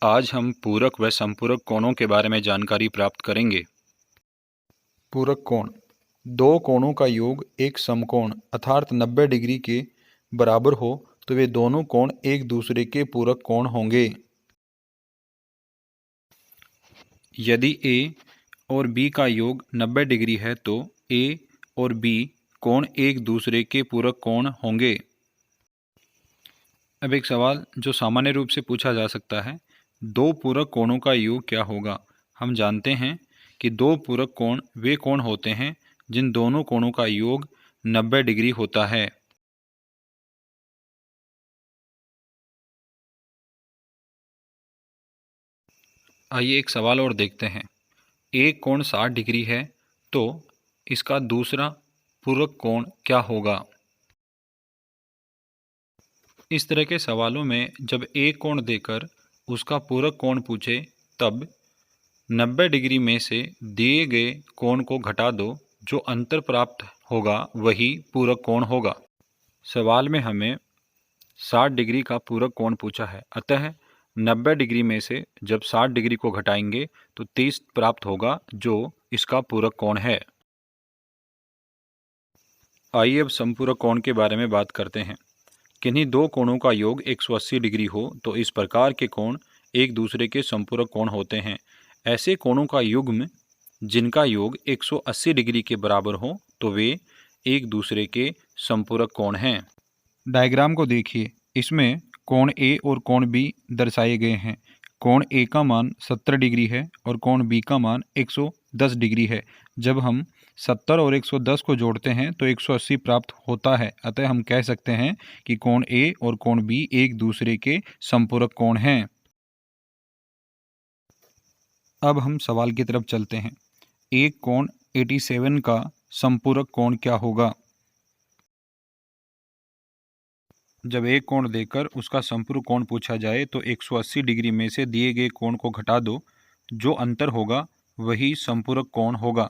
आज हम पूरक व संपूरक कोणों के बारे में जानकारी प्राप्त करेंगे। पूरक कोण दो कोणों का योग एक समकोण अर्थात 90 डिग्री के बराबर हो तो वे दोनों कोण एक दूसरे के पूरक कोण होंगे। यदि A और B का योग 90 डिग्री है तो A और B कोण एक दूसरे के पूरक कोण होंगे। अब एक सवाल जो सामान्य रूप से पूछा जा सकता है, दो पूरक कोणों का योग क्या होगा। हम जानते हैं कि दो पूरक कोण वे कोण होते हैं जिन दोनों कोणों का योग 90 डिग्री होता है। आइए एक सवाल और देखते हैं। एक कोण 60 डिग्री है तो इसका दूसरा पूरक कोण क्या होगा। इस तरह के सवालों में जब एक कोण देकर उसका पूरक कोण पूछे तब 90 डिग्री में से दिए गए कोण को घटा दो, जो अंतर प्राप्त होगा वही पूरक कोण होगा। सवाल में हमें 60 डिग्री का पूरक कोण पूछा है, अतः 90 डिग्री में से जब 60 डिग्री को घटाएंगे तो 30 प्राप्त होगा, जो इसका पूरक कोण है। आइए अब संपूरक कोण के बारे में बात करते हैं। किन्हीं दो कोणों का योग 180 डिग्री हो तो इस प्रकार के कोण एक दूसरे के संपूरक कोण होते हैं। ऐसे कोणों का युग्म जिनका योग 180 डिग्री के बराबर हो तो वे एक दूसरे के संपूरक कोण हैं। डायग्राम को देखिए, इसमें कोण ए और कोण बी दर्शाए गए हैं। कोण ए का मान 70 डिग्री है और कोण बी का मान 110 डिग्री है। जब हम 70 और 110 को जोड़ते हैं तो 180 प्राप्त होता है, अतः हम कह सकते हैं कि कोण ए और कोण बी एक दूसरे के संपूरक कोण हैं। अब हम सवाल की तरफ चलते हैं। एक कोण 87 का संपूरक कोण क्या होगा। जब एक कोण देकर उसका संपूरक कोण पूछा जाए तो 180 डिग्री में से दिए गए कोण को घटा दो, जो अंतर होगा वही संपूरक कोण होगा।